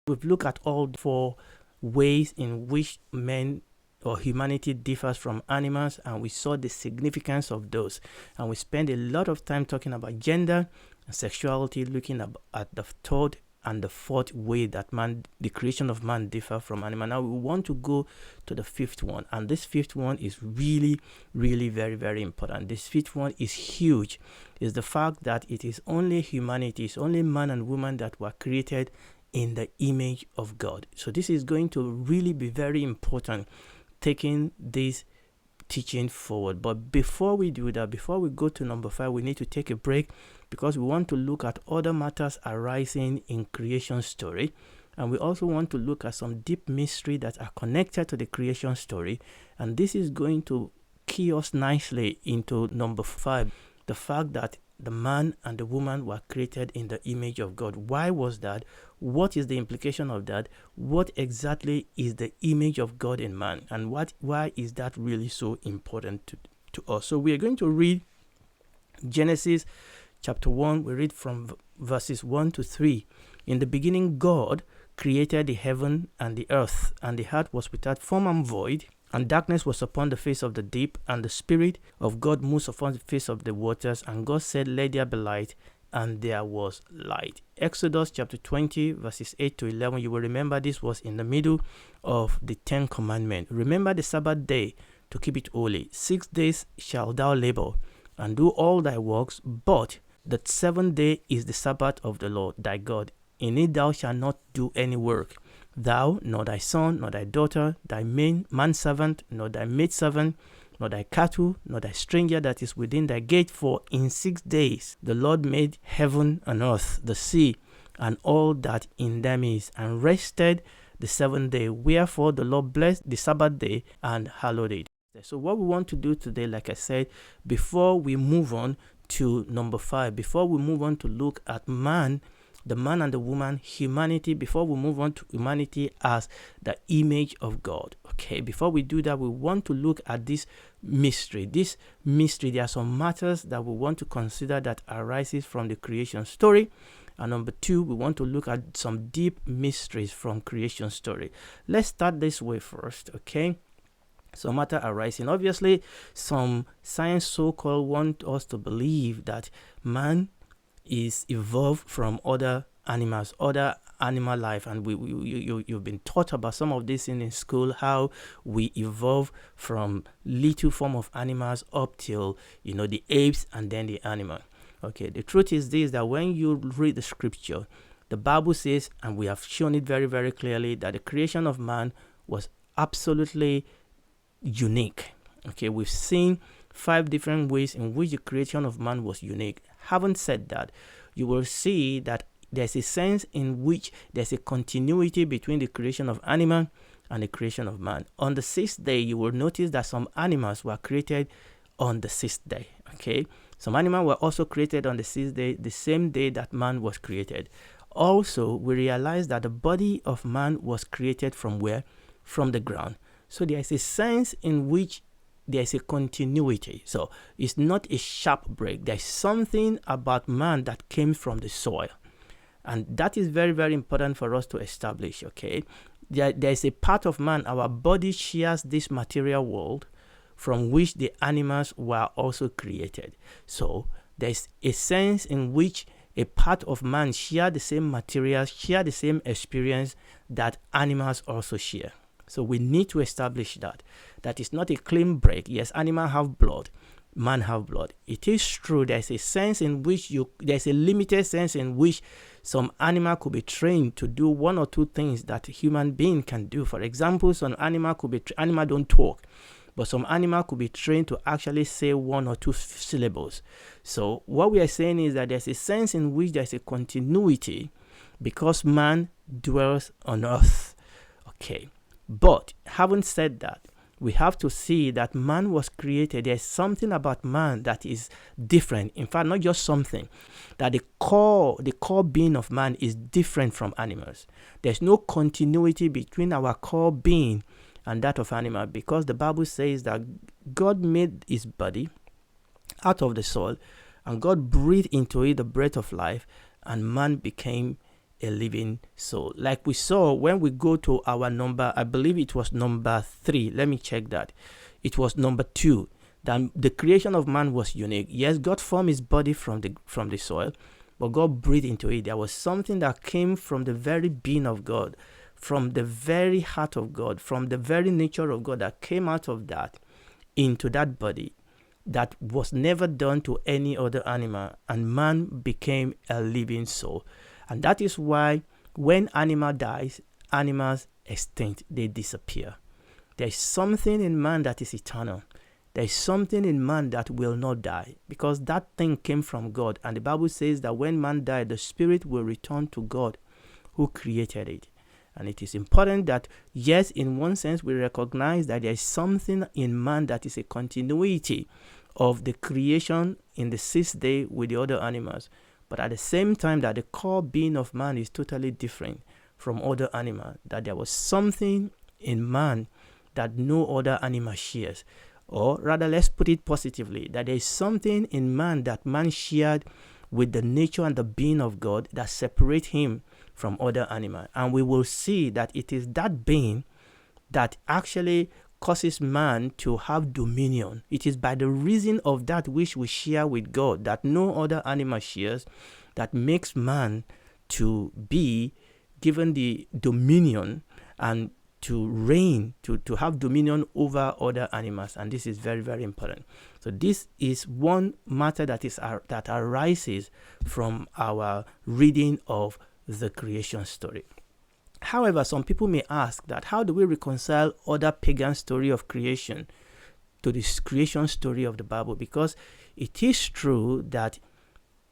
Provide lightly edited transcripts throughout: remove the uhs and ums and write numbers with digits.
We've looked at all 4 ways in which men or humanity differs from animals, and we saw the significance of those. And we spent a lot of time talking about gender and sexuality, looking at the 3rd and the 4th way that the creation of man differ from animal. Now we want to go to the 5th one, and this 5th one is really, really very, very important. This 5th one is huge. Is the fact that it is only humanity, it's only man and woman that were created in the image of God. So this is going to really be very important, taking this teaching forward. But before we do that, before we go to number 5, we need to take a break, because we want to look at other matters arising in creation story, and we also want to look at some deep mystery that are connected to the creation story. And this is going to key us nicely into number 5, the fact that the man and the woman were created in the image of God. Why was that? What is the implication of that? What exactly is the image of God in man? And why is that really so important to us? So we are going to read Genesis chapter 1. We read from verses 1 to 3. In the beginning, God created the heaven and the earth, and the earth was without form and void, and darkness was upon the face of the deep, and the Spirit of God moves upon the face of the waters. And God said, "Let there be light," and there was light. Exodus chapter 20, verses 8 to 11. You will remember this was in the middle of the 10 commandments. Remember the Sabbath day to keep it holy. 6 days shall thou labor and do all thy works, but the 7th day is the Sabbath of the Lord thy God. In it thou shalt not do any work, thou, nor thy son, nor thy daughter, thy manservant, nor thy maidservant, nor thy cattle, nor thy stranger that is within thy gate. For in 6 days the Lord made heaven and earth, the sea, and all that in them is, and rested the 7th day. Wherefore the Lord blessed the Sabbath day and hallowed it. So what we want to do today, like I said, before we move on to number 5, before we move on to look at man, the man and the woman, humanity, before we move on to humanity as the image of God. Okay, before we do that, we want to look at this mystery. This mystery, there are some matters that we want to consider that arises from the creation story. And number 2, we want to look at some deep mysteries from creation story. Let's start this way first, okay? Some matter arising. Obviously, some science so-called want us to believe that man is evolved from other animals, other animal life, and you've been taught about some of this in school, how we evolve from little form of animals up till the apes and then the animal. Okay, the truth is this, that when you read the scripture, the Bible says, and we have shown it very, very clearly, that the creation of man was absolutely unique. Okay, we've seen 5 different ways in which the creation of man was unique. Having said that, you will see that there's a sense in which there's a continuity between the creation of animal and the creation of man. On the 6th day, you will notice that some animals were created on the 6th day. Okay, some animals were also created on the 6th day, the same day that man was created. Also, we realize that the body of man was created from where? From the ground. So there is a sense in which there is a continuity. So it's not a sharp break. There's something about man that came from the soil. And that is very, very important for us to establish, okay? There's a part of man, our body shares this material world from which the animals were also created. So there's a sense in which a part of man share the same materials, share the same experience that animals also share. So we need to establish that is not a clean break. Yes, animals have blood, man have blood. It is true there's a sense in which there's a limited sense in which some animal could be trained to do 1 or 2 things that a human being can do. For example, some animal don't talk, but some animal could be trained to actually say 1 or 2 syllables. So what we are saying is that there's a sense in which there's a continuity because man dwells on earth. Okay. But having said that, we have to see that man was created. There's something about man that is different. In fact, not just something, that the core being of man is different from animals. There's no continuity between our core being and that of animal, because the Bible says that God made his body out of the soil, and God breathed into it the breath of life, and man became a living soul. Like we saw when we go to our number, I believe it was number 3. Let me check that. It was number 2. That the creation of man was unique. Yes, God formed his body from the soil, but God breathed into it. There was something that came from the very being of God, from the very heart of God, from the very nature of God that came out of that into that body that was never done to any other animal, and man became a living soul. And that is why when animal dies, animals extinct, they disappear. There is something in man that is eternal. There is something in man that will not die, because that thing came from God. And the Bible says that when man died, the spirit will return to God who created it. And it is important that, yes, in one sense, we recognize that there is something in man that is a continuity of the creation in the 6th day with the other animals. But at the same time, that the core being of man is totally different from other animals. That there was something in man that no other animal shares. Or rather, let's put it positively, that there is something in man that man shared with the nature and the being of God that separate him from other animals. And we will see that it is that being that actually causes man to have dominion. It is by the reason of that which we share with God that no other animal shares that makes man to be given the dominion and to reign, to have dominion over other animals. And this is very, very important. So this is one matter that arises from our reading of the creation story. However, some people may ask that how do we reconcile other pagan story of creation to this creation story of the Bible? Because it is true that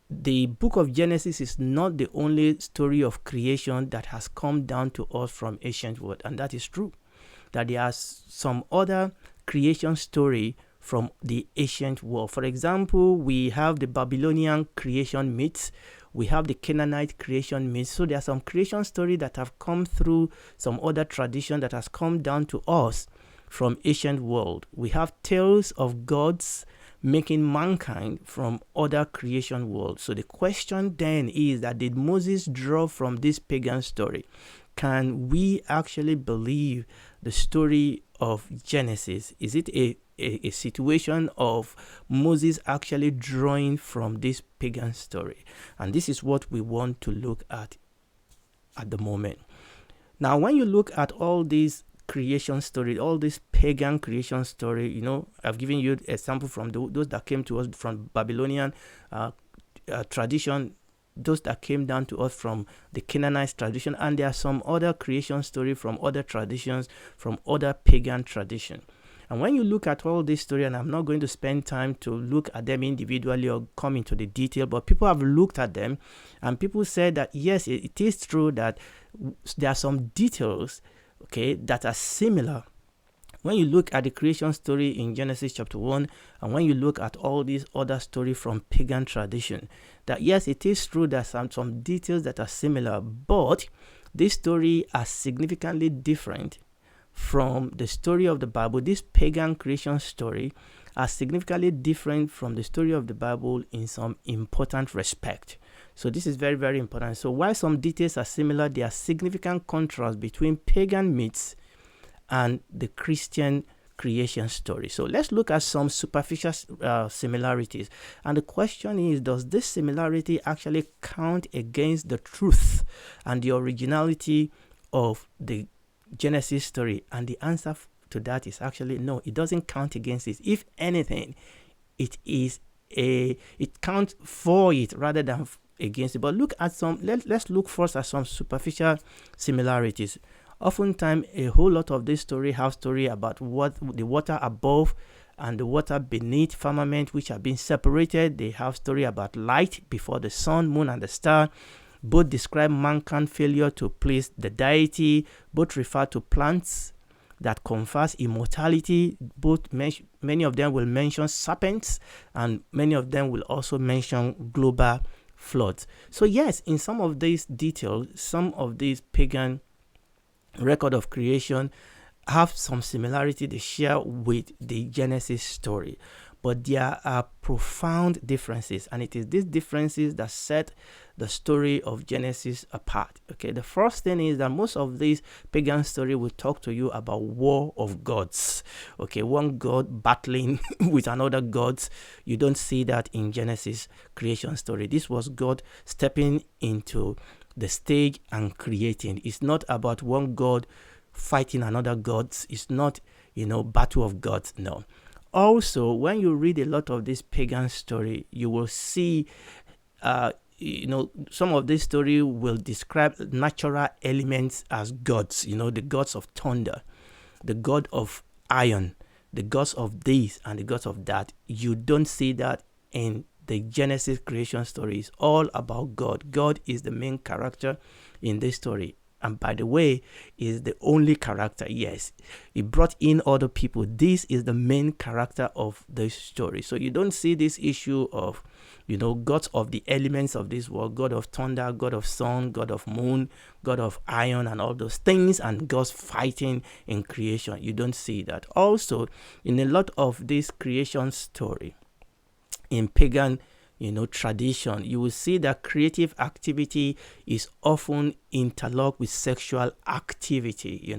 the book of Genesis is not the only story of creation that has come down to us from ancient world. And that is true. That there are some other creation story from the ancient world. For example, we have the Babylonian creation myths. We have the Canaanite creation myths. So there are some creation stories that have come through some other tradition that has come down to us from ancient world. We have tales of gods making mankind from other creation worlds. So the question then is that did Moses draw from this pagan story? Can we actually believe the story of Genesis? Is it a situation of Moses actually drawing from this pagan story? And this is what we want to look at the moment. Now, when you look at all these creation story, all this pagan creation story, I've given you a sample from those that came to us from Babylonian tradition, those that came down to us from the Canaanite tradition, and there are some other creation story from other traditions, from other pagan tradition. And when you look at all this story, and I'm not going to spend time to look at them individually or come into the detail, but people have looked at them, and people said that yes, it is true that there are some details, that are similar. When you look at the creation story in Genesis chapter 1, and when you look at all these other stories from pagan tradition, that yes, it is true that some details that are similar, but this story are significantly different from the story of the Bible. This pagan creation story are significantly different from the story of the Bible in some important respect. So this is very, very important. So while some details are similar, there are significant contrasts between pagan myths and the Christian creation story. So let's look at some superficial similarities. And the question is, does this similarity actually count against the truth and the originality of the Genesis story? And the answer to that is actually no, it doesn't count against it. If anything, it counts for it rather than against it. But look at let's look first at some superficial similarities. Oftentimes, a whole lot of this story have story about what the water above and the water beneath firmament, which have been separated. They have story about light before the sun, moon, and the star. Both describe mankind's failure to please the deity. Both refer to plants that confers immortality. Both many of them will mention serpents, and many of them will also mention global floods. So yes, in some of these details, some of these pagan record of creation have some similarity they share with the Genesis story. but there are profound differences, and it is these differences that set the story of Genesis apart. Okay, the first thing is that most of these pagan story will talk to you about war of gods. Okay, one god battling with another gods. You don't see that in Genesis creation story. This was God stepping into the stage and creating. It's not about one god fighting another gods. It's not, battle of gods. No. Also, when you read a lot of this pagan story, you will see some of this story will describe natural elements as gods, the gods of thunder, the god of iron, the gods of this and the gods of that. You don't see that in the Genesis creation story. Is all about God. God is the main character in this story. And by the way, is the only character. Yes, he brought in other people. This is the main character of the story. So you don't see this issue of, gods of the elements of this world, God of thunder, God of sun, God of moon, God of iron, and all those things, and gods fighting in creation. You don't see that. Also, in a lot of this creation story, in pagan tradition, you will see that creative activity is often interlocked with sexual activity,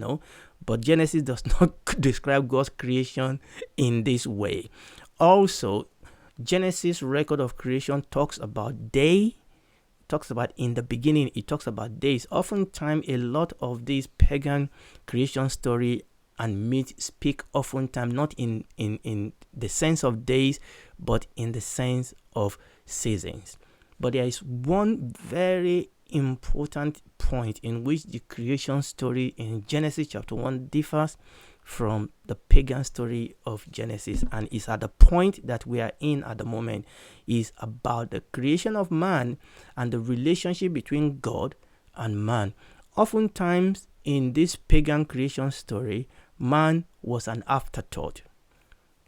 but Genesis does not describe God's creation in this way. Also, Genesis record of creation talks about day, talks about in the beginning, it talks about days. Oftentimes, a lot of these pagan creation story and myth speak oftentimes not in the sense of days, but in the sense of seasons. But there is one very important point in which the creation story in Genesis chapter 1 differs from the pagan story of Genesis, and is at the point that we are in at the moment, is about the creation of man and the relationship between God and man. Oftentimes in this pagan creation story, man was an afterthought.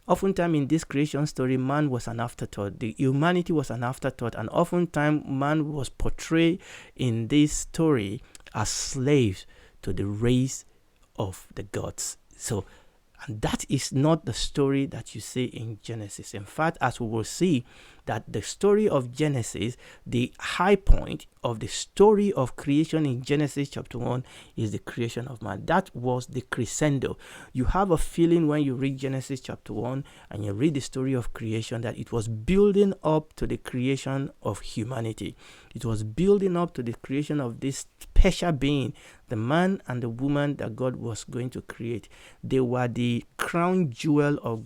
Oftentimes in this creation story, man was an afterthought. The humanity was an afterthought, and oftentimes man was portrayed in this story as slaves to the race of the gods. So, and that is not the story that you see in Genesis. In fact, as we will see, that the story of Genesis, the high point of the story of creation in Genesis chapter 1 is the creation of man. That was the crescendo. You have a feeling when you read Genesis chapter 1 and you read the story of creation that it was building up to the creation of humanity. It was building up to the creation of this special being, the man and the woman that God was going to create. They were the crown jewel of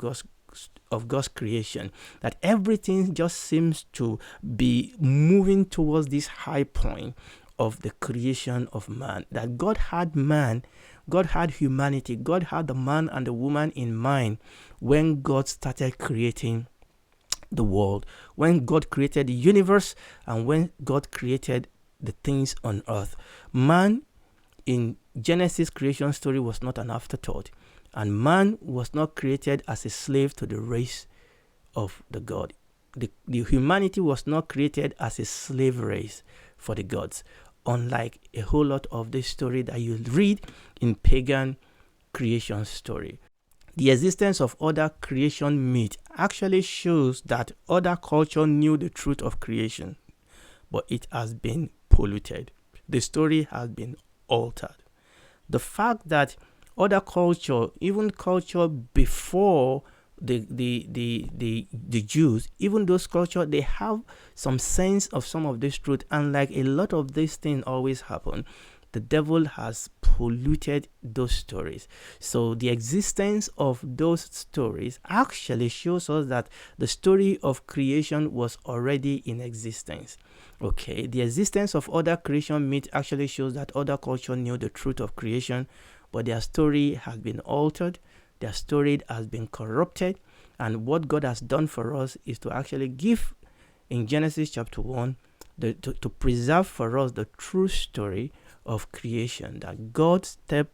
God's creation, that everything just seems to be moving towards this high point of the creation of man. That God had man, God had humanity, God had the man and the woman in mind when God started creating the world, when God created the universe, and when God created the things on earth. Man in Genesis creation story was not an afterthought. And man was not created as a slave to the race of the God. The humanity was not created as a slave race for the gods, unlike a whole lot of this story that you read in pagan creation story. The existence of other creation myth actually shows that other culture knew the truth of creation, but it has been polluted. The story has been altered. The fact that other culture, even culture before the Jews, even those culture, they have some sense of some of this truth. And like a lot of these things always happen, the devil has polluted those stories. So the existence of those stories actually shows us that the story of creation was already in existence. Okay, the existence of other creation myth actually shows that other culture knew the truth of creation, but their story has been altered, their story has been corrupted, and what God has done for us is to actually give, in Genesis chapter 1, to preserve for us the true story of creation, that God stepped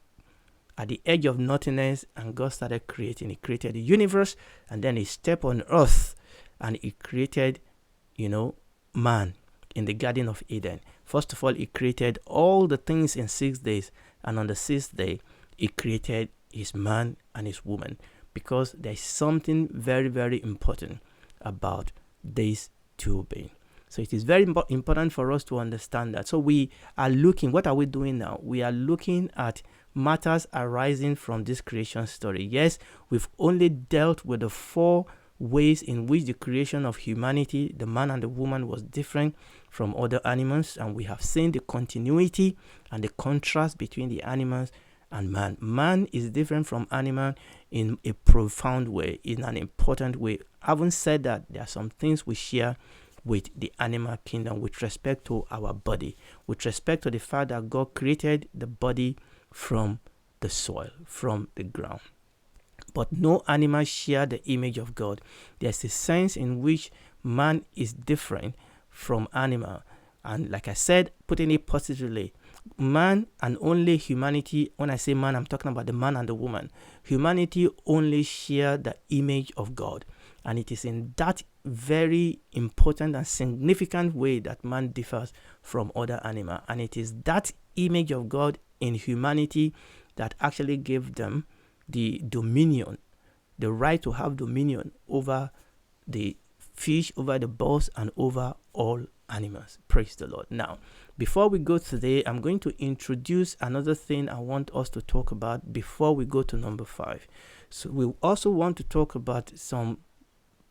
at the edge of nothingness and God started creating. He created the universe, and then he stepped on earth and he created, man in the Garden of Eden. First of all, he created all the things in 6 days, and on the 6th day, he created his man and his woman. because there's something very, very important about these two beings. So it is very important for us to understand that. So we are looking, what are we doing now? We are looking at matters arising from this creation story. Yes, we've only dealt with the 4 ways in which the creation of humanity, the man and the woman, was different from other animals, and we have seen the continuity and the contrast between the animals and man. Man is different from animal in a profound way, in an important way. Having said that, there are some things we share with the animal kingdom with respect to our body, with respect to the fact that God created the body from the soil, from the ground. But no animal share the image of God. There's a sense in which man is different from animal. And like I said, putting it positively, man and only humanity, when I say man, I'm talking about the man and the woman. Humanity only share the image of God. And it is in that very important and significant way that man differs from other animals. And it is that image of God in humanity that actually gave them the dominion, the right to have dominion over the fish, over the birds, and over all animals. Praise the Lord. Now, before we go today, I'm going to introduce another thing I want us to talk about before we go to number 5. So we also want to talk about some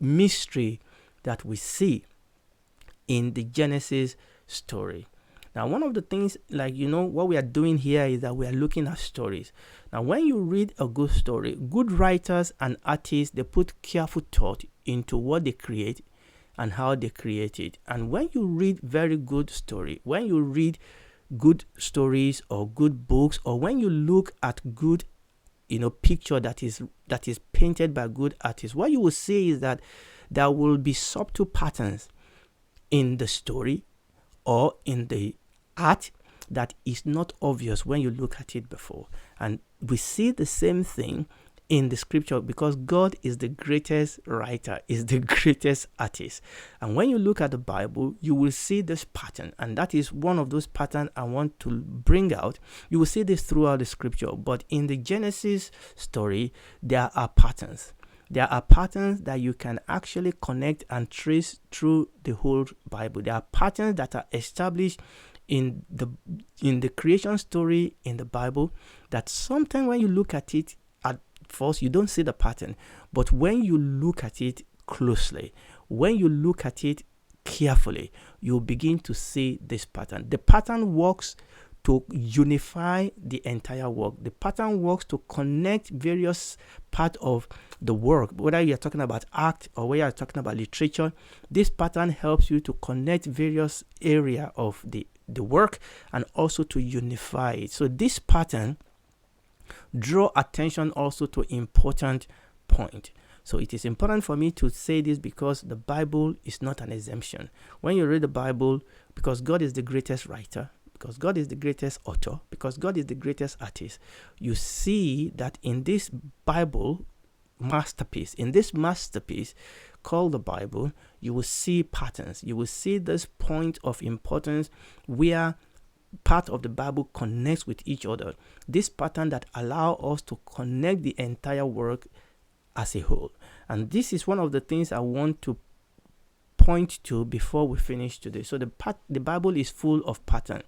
mystery that we see in the Genesis story. Now, one of the things, what we are doing here is that we are looking at stories. Now, when you read a good story, good writers and artists, they put careful thought into what they create and how they create it. And when you read very good story, when you read good stories or good books, or when you look at good picture that is painted by good artists, what you will see is that there will be subtle patterns in the story or in the art that is not obvious when you look at it before. And we see the same thing in the scripture, because God is the greatest writer, is the greatest artist. And when you look at the Bible, you will see this pattern. And that is one of those patterns I want to bring out. You will see this throughout the scripture. But in the Genesis story, there are patterns. There are patterns that you can actually connect and trace through the whole Bible. There are patterns that are established in the creation story in the Bible that sometimes when you look at it at first, you don't see the pattern. But when you look at it closely, when you look at it carefully, you'll begin to see this pattern. The pattern works to unify the entire work. The pattern works to connect various parts of the work, whether you're talking about art or whether you're talking about literature. This pattern helps you to connect various areas of the work and also to unify it. So this pattern draw attention also to important point. So it is important for me to say this because the Bible is not an exemption. When you read the Bible, because God is the greatest writer, because God is the greatest author, because God is the greatest artist, you see that in this Bible masterpiece, called the Bible, you will see patterns. You will see this point of importance where part of the Bible connects with each other. This pattern that allow us to connect the entire work as a whole. And this is one of the things I want to point to before we finish today. So the Bible is full of pattern.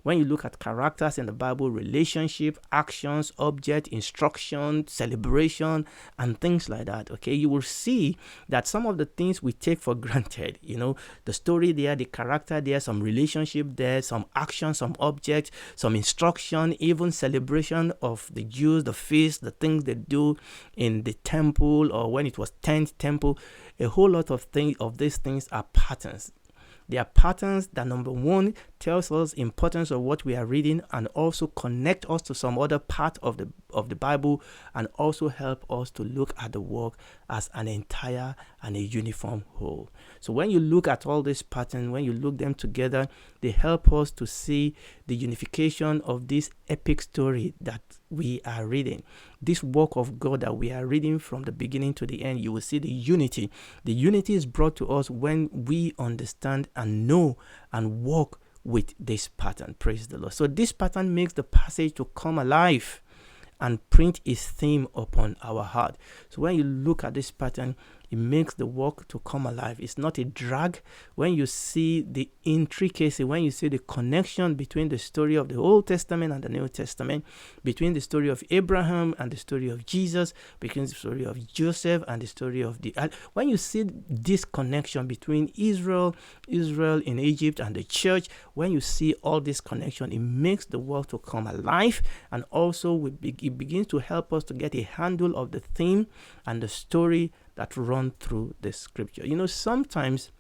When you look at characters in the Bible, relationship, actions, object, instruction, celebration, and things like that, okay, you will see that some of the things we take for granted, the story there, the character there, some relationship there, some action, some object, some instruction, even celebration of the Jews, the feast, the things they do in the temple or when it was 10th temple, a whole lot of these things are patterns. They are patterns that, number one, tells us importance of what we are reading and also connect us to some other part of the Bible and also help us to look at the work as an entire and a uniform whole. So when you look at all these patterns, when you look them together, they help us to see the unification of this epic story that we are reading. This work of God that we are reading from the beginning to the end, you will see the unity. The unity is brought to us when we understand and know and walk with this pattern. Praise the Lord. So this pattern makes the passage to come alive and print his theme upon our heart. So when you look at this pattern, it makes the work to come alive. It's not a drag. When you see the intricacy, when you see the connection between the story of the Old Testament and the New Testament, between the story of Abraham and the story of Jesus, between the story of Joseph and the story of when you see this connection between Israel in Egypt and the church, when you see all this connection, it makes the work to come alive, and also it begins to help us to get a handle of the theme and the story that run through the scripture. Sometimes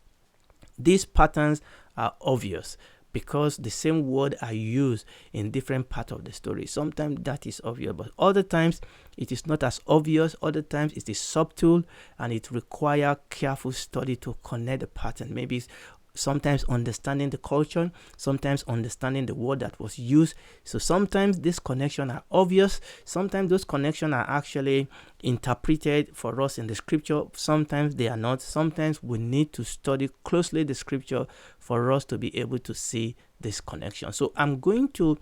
these patterns are obvious because the same word are used in different parts of the story. Sometimes that is obvious, but other times it is not as obvious. Other times it is subtle, and it requires careful study to connect the pattern. Maybe sometimes understanding the culture, sometimes understanding the word that was used. So sometimes these connections are obvious. Sometimes those connections are actually interpreted for us in the scripture. Sometimes they are not. Sometimes we need to study closely the scripture for us to be able to see this connection. So I'm going to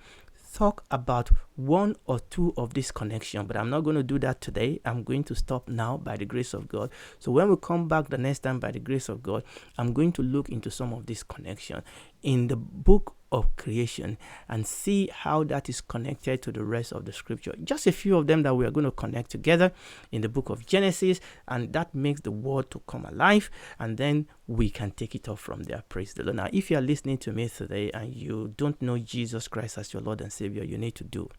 talk about one or two of these connections, but I'm not going to do that today. I'm going to stop now by the grace of God. So when we come back the next time by the grace of God, I'm going to look into some of these connections in the book of creation and see how that is connected to the rest of the scripture. Just a few of them that we are going to connect together in the book of Genesis, and that makes the word to come alive, and then we can take it off from there. Praise the Lord. Now, if you are listening to me today and you don't know Jesus Christ as your Lord and Savior, you need to do,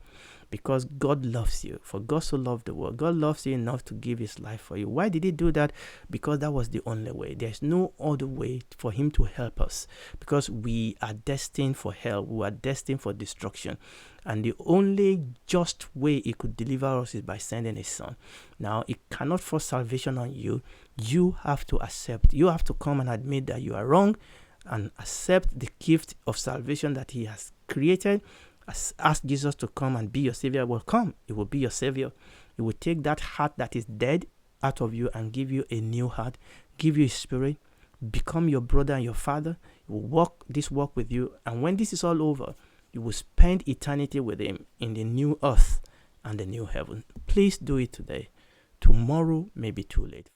because God loves you. For God so loved the world. God loves you enough to give his life for you. Why did he do that? Because that was the only way. There's no other way for him to help us, because we are destined for hell. We are destined for destruction. And the only just way he could deliver us is by sending his son. Now, it cannot force salvation on you. You have to accept. You have to come and admit that you are wrong and accept the gift of salvation that he has created. Ask Jesus to come and be your Savior. Will come. He will be your Savior. He will take that heart that is dead out of you and give you a new heart, give you his spirit, become your brother and your father. He will walk this walk with you. And when this is all over, you will spend eternity with him in the new earth and the new heaven. Please do it today. Tomorrow may be too late.